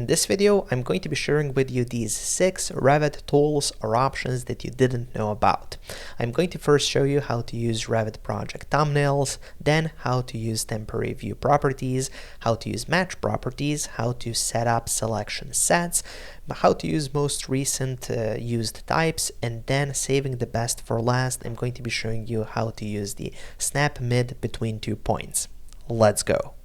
this video, I'm going to be sharing with you these 6 Revit tools or options that you didn't know about. I'm going to first show you how to use Revit Project Thumbnails, then how to use temporary view properties, how to use match properties, how to set up selection sets, how to use most recent used types, and then saving the best for last, I'm going to be showing you how to use the snap mid between 2 points. Let's go.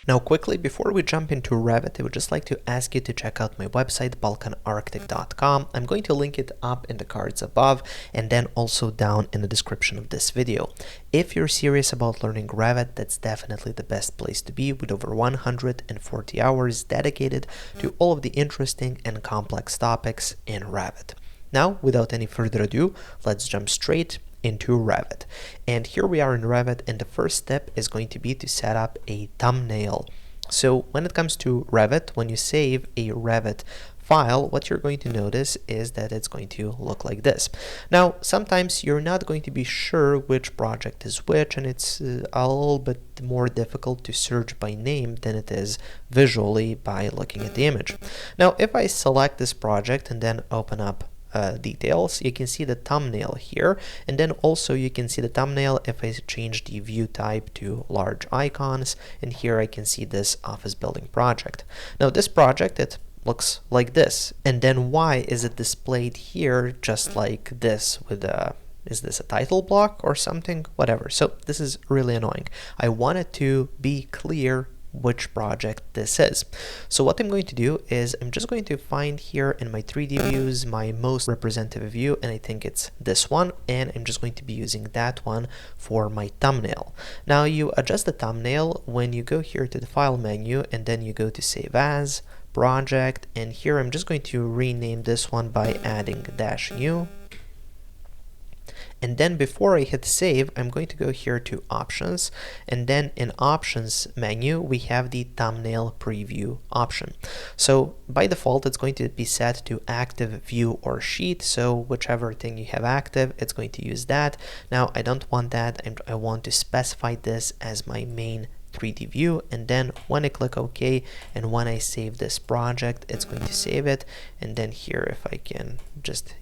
Now quickly, before we jump into Revit, I would just like to ask you to check out my website, balkanarchitect.com. I'm going to link it up in the cards above and then also down in the description of this video. If you're serious about learning Revit, that's definitely the best place to be, with over 140 hours dedicated to all of the interesting and complex topics in Revit. Now, without any further ado, let's jump straight into Revit. And here we are in Revit, and the first step is going to be to set up a thumbnail. So when it comes to Revit, when you save a Revit file, what you're going to notice is that it's going to look like this. Now, sometimes you're not going to be sure which project is which, and it's a little bit more difficult to search by name than it is visually by looking at the image. Now, if I select this project and then open up details, you can see the thumbnail here, and then also you can see the thumbnail if I change the view type to large icons, and here I can see this office building project. Now this project, it looks like this, and then why is it displayed here just like this with a is this a title block or something? Whatever. So this is really annoying. I want it to be clear which project this is. So what I'm going to do is I'm just going to find here in my 3D views my most representative view, and I think it's this one, and I'm just going to be using that one for my thumbnail. Now you adjust the thumbnail when you go here to the file menu and then you go to save as, project, and here I'm just going to rename this one by adding -u. And then before I hit save, I'm going to go here to options, and then in options menu we have the thumbnail preview option. So by default it's going to be set to active view or sheet, so whichever thing you have active, it's going to use that. Now I don't want that, I want to specify this as my main 3D view, and then when I click OK and when I save this project, it's going to save it. And then here, if I can just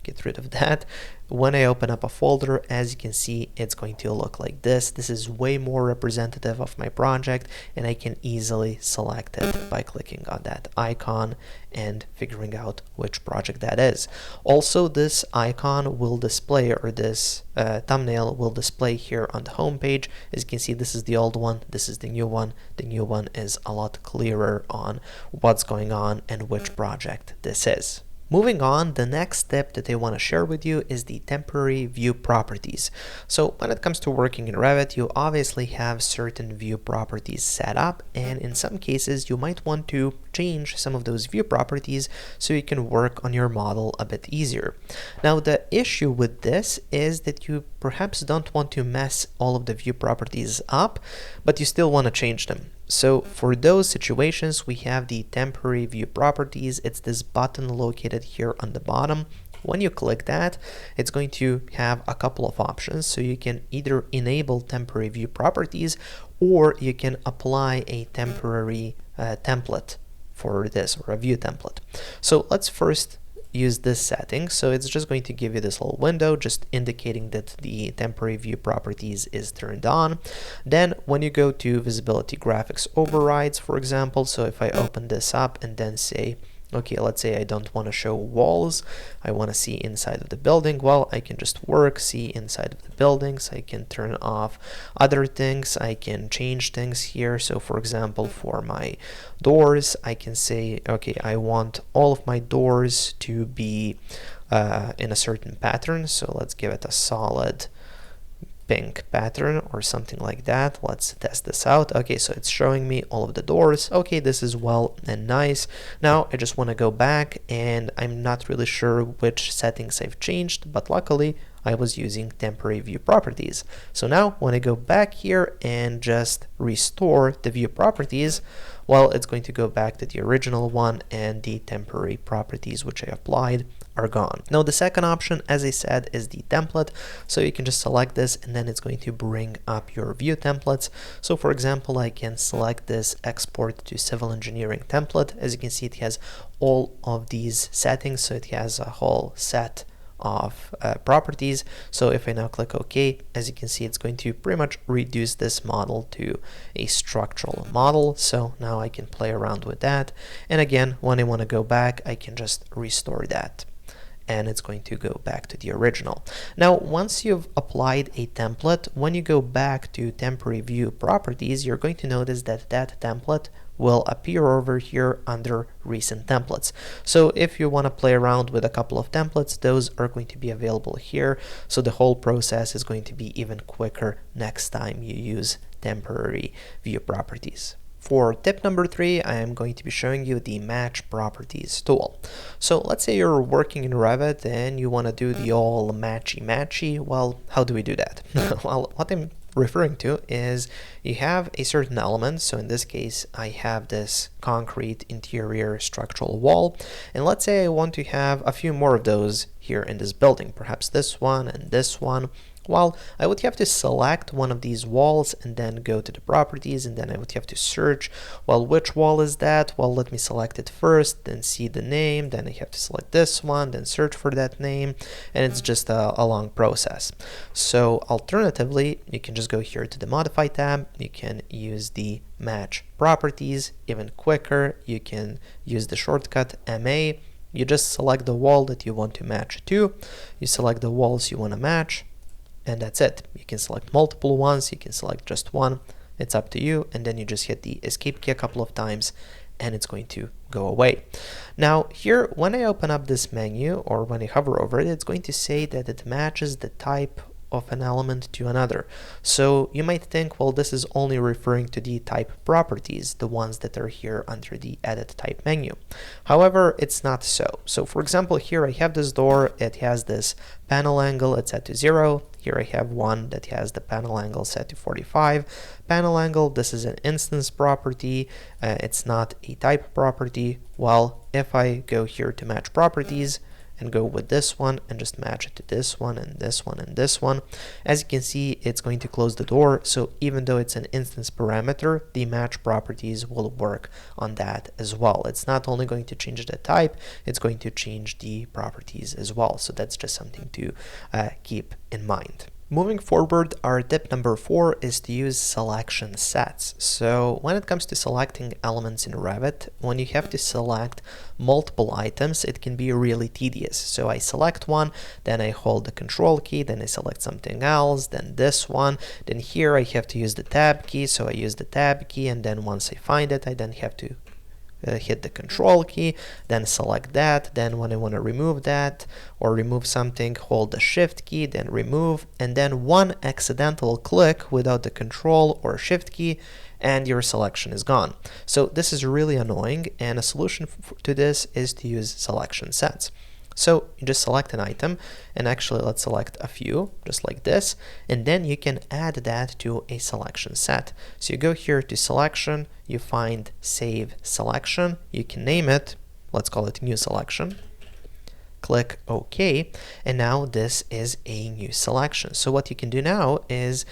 get rid of that, when I open up a folder, as you can see, it's going to look like this. This is way more representative of my project, and I can easily select it by clicking on that icon and figuring out which project that is. Also, this icon will display, or this thumbnail will display here on the home page. As you can see, this is the old one, this is the new one. The new one is a lot clearer on what's going on and which project this is. Moving on, the next step that I want to share with you is the temporary view properties. So when it comes to working in Revit, you obviously have certain view properties set up, and in some cases you might want to change some of those view properties so you can work on your model a bit easier. Now the issue with this is that you perhaps don't want to mess all of the view properties up, but you still want to change them. So for those situations, we have the temporary view properties. It's this button located here on the bottom. When you click that, it's going to have a couple of options. So you can either enable temporary view properties, or you can apply a temporary template for this, or a view template. So let's first use this setting. So it's just going to give you this little window just indicating that the temporary view properties is turned on. Then when you go to visibility graphics overrides, for example, so if I open this up and then say, okay, let's say I don't want to show walls, I want to see inside of the building. Well, I can just see inside of the buildings. I can turn off other things. I can change things here. So for example, for my doors, I can say, okay, I want all of my doors to be in a certain pattern. So let's give it a solid pink pattern or something like that. Let's test this out. Okay, so it's showing me all of the doors. Okay, this is well and nice. Now I just want to go back, and I'm not really sure which settings I've changed, but luckily I was using temporary view properties. So now when I go back here and just restore the view properties, well, it's going to go back to the original one, and the temporary properties which I applied are gone. Now the second option, as I said, is the template. So you can just select this and then it's going to bring up your view templates. So for example, I can select this export to civil engineering template. As you can see, it has all of these settings. So it has a whole set of properties. So if I now click OK, as you can see, it's going to pretty much reduce this model to a structural model. So now I can play around with that. And again, when I want to go back, I can just restore that, and it's going to go back to the original. Now, once you've applied a template, when you go back to temporary view properties, you're going to notice that that template will appear over here under recent templates. So if you want to play around with a couple of templates, those are going to be available here. So the whole process is going to be even quicker next time you use temporary view properties. For tip number 3, I am going to be showing you the Match Properties tool. So let's say you're working in Revit and you want to do the all matchy-matchy. Well, how do we do that? Well, what I'm referring to is you have a certain element. So in this case, I have this concrete interior structural wall. And let's say I want to have a few more of those here in this building, perhaps this one and this one. Well, I would have to select one of these walls and then go to the properties, and then I would have to search, well, which wall is that? Well, let me select it first, then see the name, then I have to select this one, then search for that name, and it's just a long process. So alternatively, you can just go here to the Modify tab, you can use the Match Properties, even quicker, you can use the shortcut MA. You just select the wall that you want to match to, you select the walls you want to match, and that's it. You can select multiple ones, you can select just one, it's up to you, and then you just hit the escape key a couple of times and it's going to go away. Now here, when I open up this menu or when I hover over it, it's going to say that it matches the type of an element to another. So you might think, well, this is only referring to the type properties, the ones that are here under the Edit Type menu. However, it's not so. So for example, here I have this door, it has this panel angle, it's set to 0. Here I have one that has the panel angle set to 45. Panel angle, this is an instance property, it's not a type property. Well, if I go here to Match Properties, and go with this one and just match it to this one and this one and this one, as you can see, it's going to close the door. So even though it's an instance parameter, the match properties will work on that as well. It's not only going to change the type, it's going to change the properties as well. So that's just something to keep in mind. Moving forward, our tip number 4 is to use selection sets. So when it comes to selecting elements in Revit, when you have to select multiple items, it can be really tedious. So I select one, then I hold the control key, then I select something else, then this one, then here I have to use the tab key, so I use the tab key, and then once I find it, I then have to hit the control key, then select that, then when I want to remove that or remove something, hold the shift key, then remove, and then one accidental click without the control or shift key and your selection is gone. So this is really annoying, and a solution to this is to use selection sets. So you just select an item, and actually let's select a few, just like this, and then you can add that to a selection set. So you go here to selection, you find save selection, you can name it, let's call it new selection, click OK, and now this is a new selection. So what you can do now is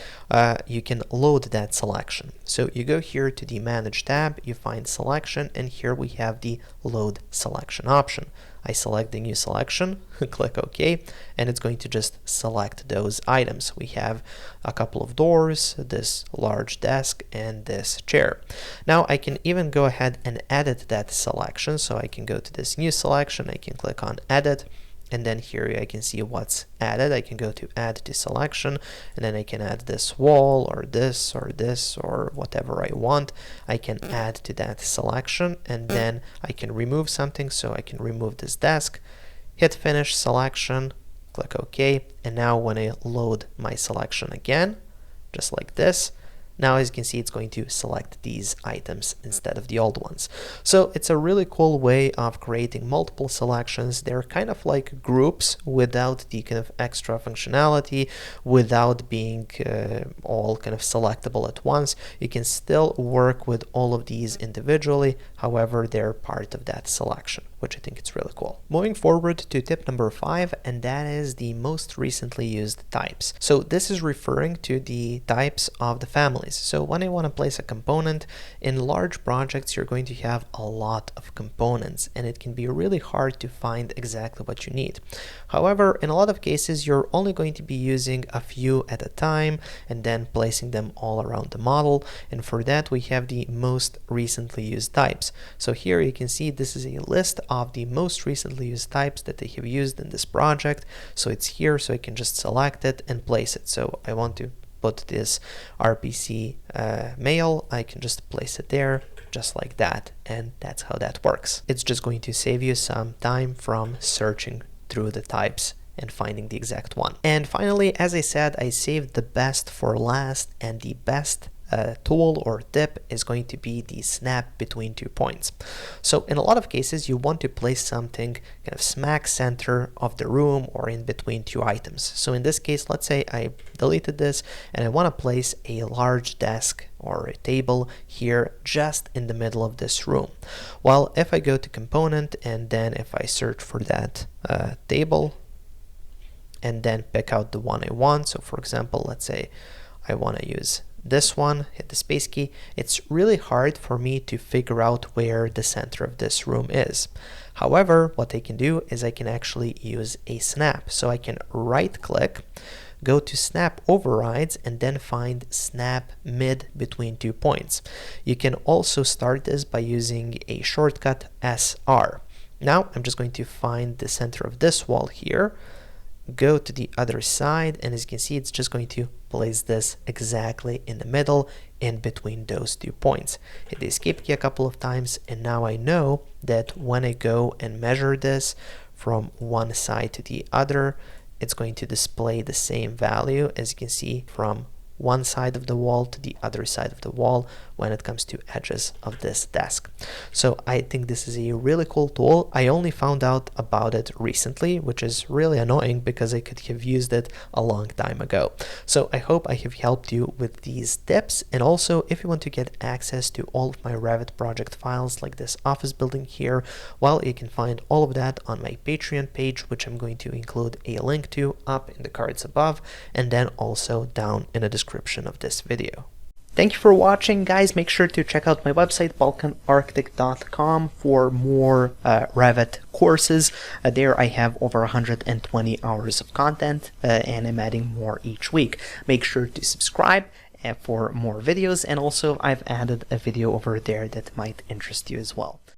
you can load that selection. So you go here to the Manage tab, you find Selection, and here we have the Load Selection option. I select the new selection, click OK, and it's going to just select those items. We have a couple of doors, this large desk, and this chair. Now I can even go ahead and edit that selection. So I can go to this new selection, I can click on Edit, and then here I can see what's added. I can go to Add to Selection, and then I can add this wall or this or whatever I want. I can add to that selection, and then I can remove something. So I can remove this desk, hit Finish Selection, click OK, and now when I load my selection again, just like this, Now, as you can see, it's going to select these items instead of the old ones. So it's a really cool way of creating multiple selections. They're kind of like groups without the kind of extra functionality, without being all kind of selectable at once. You can still work with all of these individually, however, they're part of that selection, which I think it's really cool. Moving forward to tip number 5, and that is the most recently used types. So this is referring to the types of the families. So when I want to place a component, in large projects, you're going to have a lot of components, and it can be really hard to find exactly what you need. However, in a lot of cases, you're only going to be using a few at a time and then placing them all around the model. And for that, we have the most recently used types. So here you can see this is a list of the most recently used types that they have used in this project. So it's here, so I can just select it and place it. So I want to put this RPC mail, I can just place it there just like that, and that's how that works. It's just going to save you some time from searching through the types and finding the exact one. And finally, as I said, I saved the best for last, and the best tool or tip is going to be the snap between 2 points. So in a lot of cases, you want to place something kind of smack center of the room or in between 2 items. So in this case, let's say I deleted this and I want to place a large desk or a table here just in the middle of this room. Well, if I go to component and then if I search for that table and then pick out the one I want, so for example, let's say I want to use this one, hit the space key, it's really hard for me to figure out where the center of this room is. However, what I can do is I can actually use a snap. So I can right click, go to snap overrides, and then find snap mid between 2 points. You can also start this by using a shortcut SR. Now I'm just going to find the center of this wall here, go to the other side, and as you can see, it's just going to place this exactly in the middle in between those 2 points. Hit the escape key a couple of times, and now I know that when I go and measure this from one side to the other, it's going to display the same value, as you can see, from one side of the wall to the other side of the wall when it comes to edges of this desk. So I think this is a really cool tool. I only found out about it recently, which is really annoying because I could have used it a long time ago. So I hope I have helped you with these tips. And also, if you want to get access to all of my Revit project files like this office building here, well, you can find all of that on my Patreon page, which I'm going to include a link to up in the cards above and then also down in the description of this video. Thank you for watching, guys. Make sure to check out my website, balkanarchitect.com, for more Revit courses. There I have over 120 hours of content, and I'm adding more each week. Make sure to subscribe for more videos, and also I've added a video over there that might interest you as well.